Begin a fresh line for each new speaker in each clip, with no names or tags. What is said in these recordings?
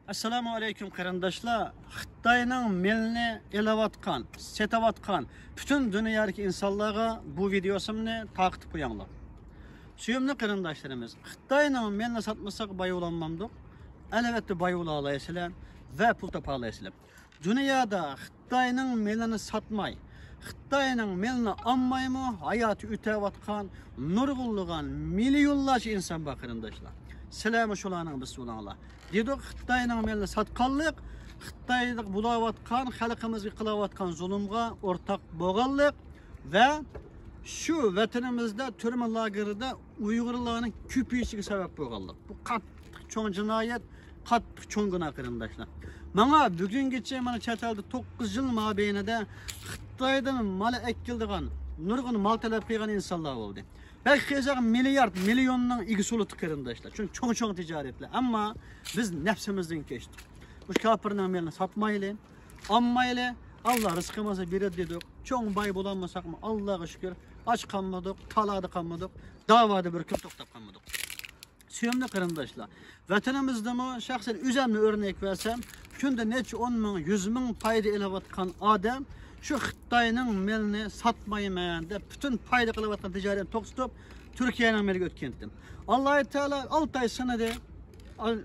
Assalamu alaykum qarindoshlar. Xitoyning milni elavatgan, setavatgan bütün dünyadagi insonlarga bu videosimni taqib qo'yinglar. Suyimli qarindoshlarimiz, Xitoyning milni satmasak boy bo'lanmamdiq. Albatta boy bo'la olasizlar va pul topa olasizlar. Dunyoda Xitoyning milini satmay, Xitoyning milni olmaymi, hayoti o'tayotgan, nurg'unlagan millionlarcha inson bor qarindoshlar. Sizlar shularning birisi bo'linglar. Dedik Xitoyning milni satqanlik, Xitoyda bulayotgan, xalqimizga qilayotgan zulmga o'rtaq bo'lganlik va shu vatanimizda turma lagerida Uyg'urlarning ko'payishiga sabab bo'lganlik. Bu qattiq cho'ng jinoyat, qattiq cho'ng gunoh qarindoshlar. Mana bugungacha mana chet elda 9 yil mobaynida Xitoydan mal ekkildigan, nurg'un mal talab qilgan insonlar bo'ldi. Belki milyard, milyondan ilgisi olup qarindoshlar. Çünkü çoğun ticaretler. Ama biz nefsimizden geçtik. Bu kafirden melini satmaylı, almaylı. Allah rızkımızı biri dedik. Çoğun bay bulanmasak mı? Allah'a şükür. Aç kalmadık, taladı kalmadık. Davada bir köp toktap kalmadık. Suyumlu qarindoshlar. Vatanimizda mı şahsen üzemli örnek versem, günde neçe 10 bin, 100 bin payda elevatkan adam şu Xitoyning milini satmaymayanda bütün payda qilayotgan tijoratni to'xtatib Turkiyaning miliga o'tgandim. Alloh taolo 6 oy sanada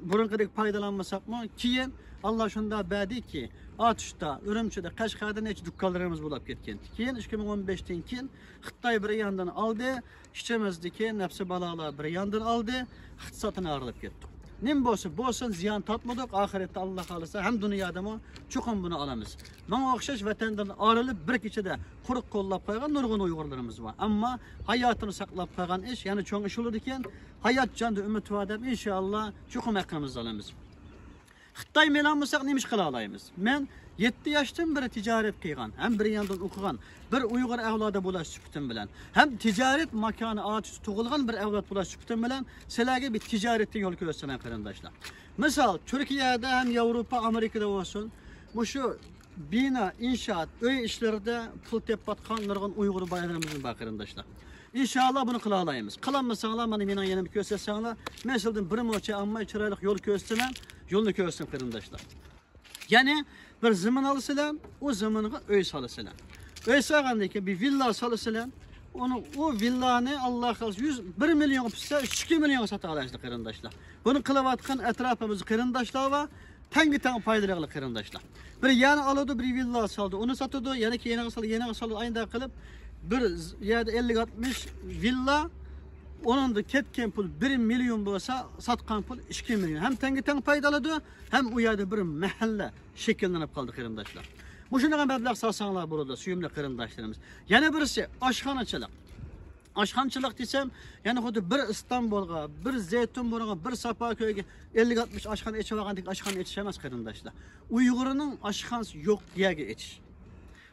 burunqidek paydalanmasakmı? Keyin Allah shunda berdiki Atışda, Ürümçide, Qashqarda necha dükkanlarımız bo'lib ketgan. Keyin 2015'ten keyin Xitoy bir yandan aldı, işimizdeki nefsi balalar bir yandan aldı, iqtisodini ag'irlab ketdi. Nim bo'lsin ziyon tatmadık, ahirette Allah kalırsa hem dünyada mı çoğun bunu alamız. Bana okşaş vatandan ayrılıp bir kişide quruq qo'llab qo'ygan nurg'un Uyg'urlarimiz var. Ama hayatını saqlab qo'ygan iş, yani çoğun iş olur iken hayat canlı ümit vadem inşallah çoğun hakkımızda alamiz. Xitoy melanmasak neymiş qila olaymiz? Men 7 yaşdan beri ticaret qilgan, hem bir yandan o'qigan, bir Uyg'ur avlodi bo'lash suhbatim bilan, hem ticaret makanı atışı tug'ilgan bir avlod bo'lash suhbatim bilan sizlarga bir ticaretni yo'l ko'rsataman qarindoshlar. Misal Turkiyada hem Avrupa, Amerikada olsun, bu şu bina, inşaat, öy işlerinde pul tepatgan nurg'un Uyg'ur baylarımız bor qarindoshlar. İnşallah bunu qila olaymiz. Qilmasanlar mana mening yanimga ko'rsatsanlar, men sizlardan bir mo'cha amma chiroyli yo'l ko'rsataman, yo'lni ko'rsin qarindoshlar. Yani bir zaman alısılar, o zamanına öy salısılar. Öy sağındaki bir villa salısılar, o villanı Allah kalsın 1 milyon pisse 2 milyon satı alaydı qarindoshlar. Bunu qılavatkan etrafımız qarindoshlar var. Tangi paydalı qarindoshlar. Bir yani aladı bir villa saldı, onu satıdı, yani ki yeni saldı aynı kılıp bir yerde 50-60 villa, onun da ketken pul 1 milyon olsa satkan pul 2 milyon. Hem tangi paydaladı, hem u yerde bir mahalle şekillenip kaldı qarindoshlar. Bu şundan meblag salsanlar burada suyumlu qarindoshlarimiz. Yana birisi oshxonachilik. Oshxonachilik desem, yani xuddi bir İstanbulga, bir Zeytinburnuga, bir Sapakoyga 50-60 oshxona ichib olgandek oshxona ichish emas qarindoshlar. Uyg'urning oshxonasi yo'q yerga ichish.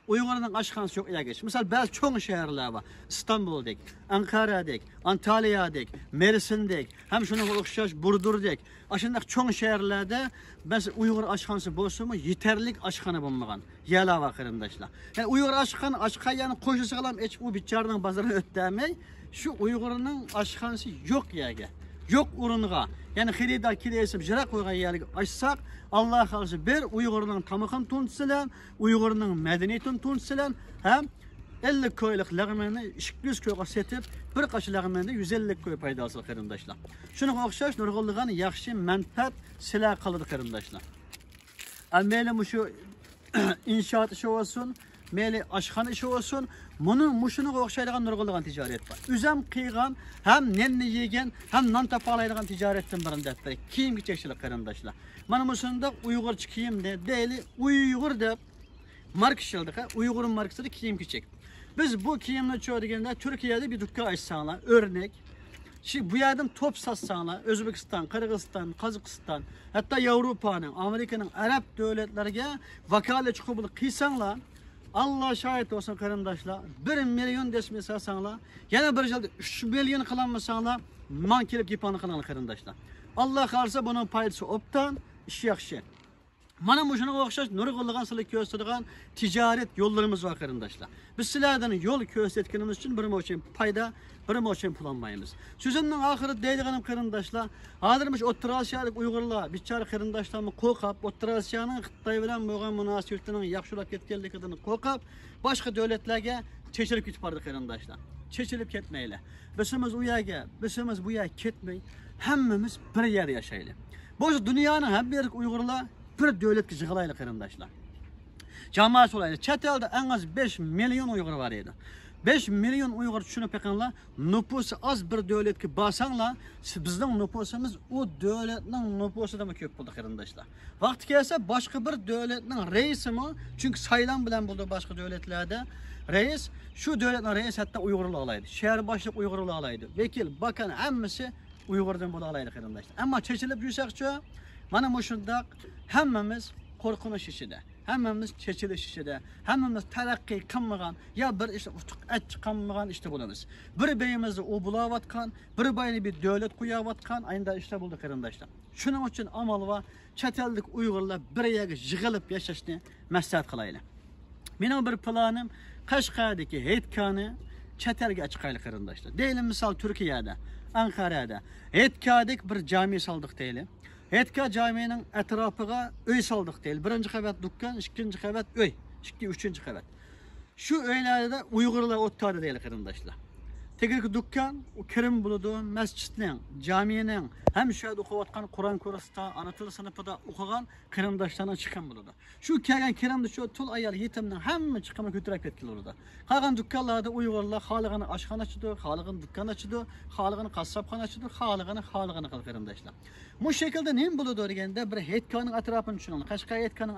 Uyg'urning oshxonasi yo'q yerga ichish. Misal bazı cho'ng shaharlar var. İstanbul'dek, Ankara'dek, Antalya'dek, Mersin'dek, hem şuna o'xshash Burdur'dek, aşındaq cho'ng shaharlarda biz Uyg'ur oshxonasi bo'lsa-mu yeterlik oshxona bo'lmagan. Yerlar var qarindoshlar. Yani Uyg'ur oshxonani qo'shilsa ham hech u bichorning bozoriga o'tmay, şu Uyg'urning oshxonasi yo'q yerga. Yok urunğa, yani xirida kiresip jira koygan yerga açsak, Allah kalsı bir Uyg'urning tamıqın tuntsilan, Uyg'urning medeniyetini tuntsilan, hem 50 koylik lagmeni 200 koyga setip, bir qaşı lagmeni 150 koy paydası qarindoshlar. Şuna o'xshash nurg'unligan yaxshi manfaat sizlar qiladi qarindoshlar. Meyli şu inşaat işi olsun, meyli oshxona işi olsun, muşunu o'xshaydigan nurg'unligan ticaret var. Üzem qiygan, hem nenni yegen, hem non topalaydigan ticaretten birinde ettirik. Kiyim kichikchilik qarindoshlar. Mana musunda Uyg'urcha kiyim deyli, Uyg'ur deb markashildi, Uyg'urning markasida kiyim kichik. Biz bu kiyimni cho'rganda Turkiyada bir dükkan açsanlar, örnek. Şimdi bu yerden top satsanlar, Özbekistan, Kırgızistan, Kazakistan, hatta Avrupa'nın, Amerika'nın, Arap devletlerine vakalet kabul kıysanlar, Allah şahit olsun qarindoshlar, 1 milyon desmi satsanlar, yana bir yılda 3 milyon kılanmasanlar, man kelip yipanı kılan qarindoshlar. Allah kalırsa bunun paylısı optan, iş yaxşı. Mana muşuna okşaş nurgulluğun sılı köstürgen ticaret yollarımız var arkadaşlar. Biz sizlerden yol köstetkenimiz için bir moçen payda, bir moçen pulanmayımız. Sözümün ahırı deydiğim arkadaşlar, hazırmış Otrasyalık Uygurlar, biçare arkadaşlarımı kokap, Otrasya'nın Xitay bilen boğan münasebetinin yaxşılap ketkenlikini kokap, başka devletlerge çeşilip gitip bardı arkadaşlar. Çeşilip ketmeyle. Bizimiz uyaga, bizimiz bu yer ketmey, hemmimiz bir yer yaşaylı. Bu dünyanın hem bir Uygurlar bir devlet kızıqalaylı arkadaşlar. Cemaat olaydı. Çet elde en az 5 milyon Uygur var idi. 5 milyon Uygur düşünüp bakınlar, nüfusu az bir devlet ki basanlar, bizden nüfusumuz o devletin nüfusu da mı köp buldu arkadaşlar. Vakti gelse başka bir devletin reisi mi? Çünkü sayılan bilen buldu başka devletlerde. Reis, şu devletin reis hatta Uygurlu alaydı. Şehir başlık Uygurlu alaydı. Vekil, bakan, emmisi Uygur'dan bulu alaydı arkadaşlar. Ama çeşilip yüsekçe, bana muşundak hemmemiz korkunuş işide. Hemmemiz çeçiliş işide. Hemmemiz terakki kılmagan ya bir işte uçuk et çıkanmagan işte bulamız. Bir beyimizi o bulavatkan, bir bayını bir devlet kuyavatkan aynı işte bulduk arkadaşlar. Şunun için amal var. Çeteldik Uygurlar bir yere jığılıp yaşaşını məsləhət kılayla. Benim bir planım Kaşgar'daki heytkanı çetelge açıkaylı arkadaşlar. Diyelim misal Türkiye'de, Ankara'da heytkadik bir cami saldık diyelim. Hetka caminin etrafına öy saldık değil. Birinci kavat dükkan, ikinci kavat öy, üçüncü kavat. Şu öylerde Uygurlar oturdu değil arkadaşlar. Tekrar dükkan, o kirim buludu, mescidinin, caminin, hem şöyle okuvatkan Kur'an kurasta, anatıl sınıfında okugan kirimdaşlarına çıkan buludu. Şu kelgen kirimde şu tul ayar yetimden hem çıkamak götürek etkili orada. Kalan dükkanlarda Uygurlar halıgını aşkana açıdı, halıgını dükkan açıdı, halıgını kasapxana açıdı, halıgını kal kirimdaşlar. Bu şekilde neyim buludu orada bir hetkanın etrafını düşünün. Kaşkay hetkanın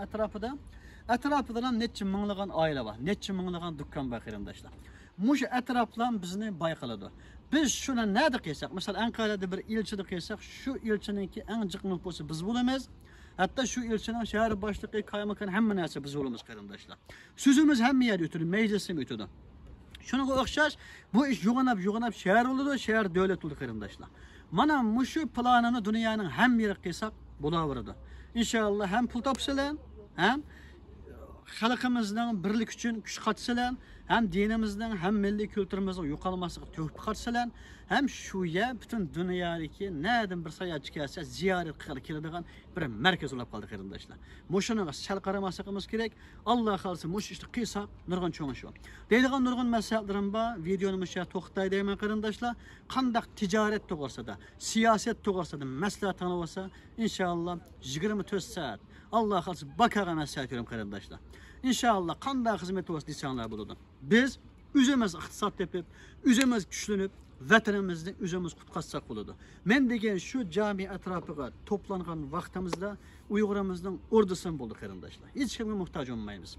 etrafında neçe mınlıgan aile var, neçe mınlıgan dükkan var kirimdaşlar. Muş etraflan bizni bayqaladı. Biz şuna ne de kıysak, mesela Ankara'da bir ilçede kıysak, şu ilçeninki en cık nüfusu biz bulamaz. Hatta şu ilçenin şehir başlığı kaymakanı hemen neyse biz bulamaz kardeşler. Sözümüz hem yer ötürü, meclisim ötürü. Şuna okşaş, bu iş yuğanap şehir oldu, şehir devlet oldu kardeşler. Mana muşu planını dünyanın hem yeri kıysak bulavrdı. İnşallah hem pul tapsalan, hem halkımızdan birlik için güç katsalan, hem dinimizden hem milli kültürümüzün yo'qolmasligiga töhfa qatsalan, hem şuya bütün dünyadaki nereden bir sayohatchi kelsa ziyorat qilib keladigan bir markaz bo'lib qoldi qarindoshlar. Mushuniga sal qaramasligimiz kerak. Alloh xolsa mush ishni qilsak nurg'un cho'ngish bor. Deydigan nurg'un maslahatlarim bor. Videomizni to'xtay deyman qarindoshlar. Qandaq tijorat to'g'risida, siyosat to'g'risida maslahat olsa, inshaalloh 24 soat Allah xolsa bakaga maslahat beraman qarindoshlar. İnşallah qanday xizmat olsa desanlar bo'ladi. Biz o'zimiz iqtisod tepib, o'zimiz kuchlanib, vatanimizni o'zimiz qutqazsak bo'ladi. Men degan shu jami atrofiga to'plangan vaqtimizda Uyg'urimizning ordusin bo'ldi qarindoshlar. Hech kimga muhtoj bo'lmaymiz.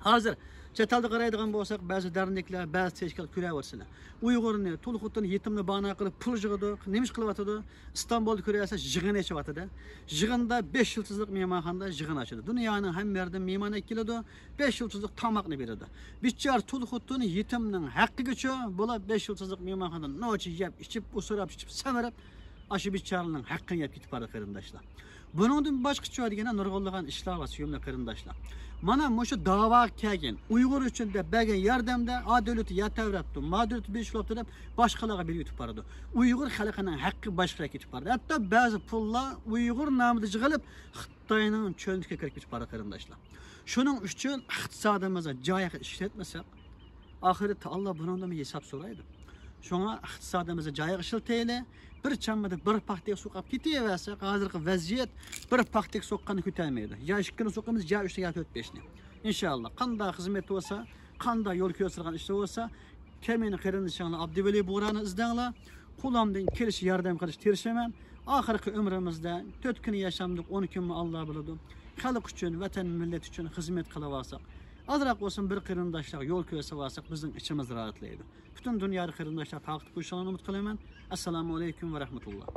Hazır çatalda qaraydigan bo'lsak, ba'zi derneklar, ba'zi tashkilot ko'raversinlar. Uyg'urni, To'lxutni yetimni bana qilib pul yig'idi, nima ish qilyapti? Istanbulda ko'ryapsiz, yig'in echyapti. Yig'inda 5 yıldızlıq mehmonxonada yig'in ochadi. Dunyoning hamma yerdan mehmon keladi, 5 yıldızlıq tamoqni beradi. Bichar To'lxutni yetimning haqqigacha bular 5 yıldızlıq mehmonxonada nochi yeb, ichib, usurab, ichib, samarab, aşı bicharining haqqini yeb ketib boradi qarindoshlar. Buningdan boshqacha deganda nurg'unlagan ishlar va suyumli qarindoshlar. Mana mushu da'vo kelgan Uyg'ur uchun deb bergan yordamda adolati yatavrapti, madalati beshlabdi deb boshqalarga berib yutib boradi. Uyg'ur xalqining haqqi boshqaga ketib boradi. Hatto ba'zi pullar Uyg'ur nomida yig'ilib Xitoyning cho'ntiga kirib ketib boradi qarindoshlar. Shuning uchun iqtisodimizga joyiga ishlatmasak, oxiratda Alloh bundan hisob so'raydi. Şuna iqtisodimizga joyiga ishlataylik. Bir chammada bir paxtaga so'qib ketaversa, hozirgi vaziyat bir paxtaga so'qqanni ko'tarmaydi. Ya 2ni so'qamiz, ya 3 ya 4-5ni. İnşallah qanday xizmat bo'lsa, qanday yo'l ko'rsatilgan ish bo'lsa, kemeni qarindishinglar Abduvali Bo'rani izdanglar. Qo'limdan kelish yordam qilish tirishaman. Oxirgi umrimizda 4 kun yashamdik, 10 kunmi Alloh biladi. Xalq uchun, vatan millat uchun xizmat qilaversak, azroq bo'lsin bir qarindoshlar yo'l ko'rsasak, bizning ichimiz rahatlaydi. Bütün dünyada qarindoshlar taqib qo'yishini umid qilaman. Assalomu alaykum va rahmatulloh.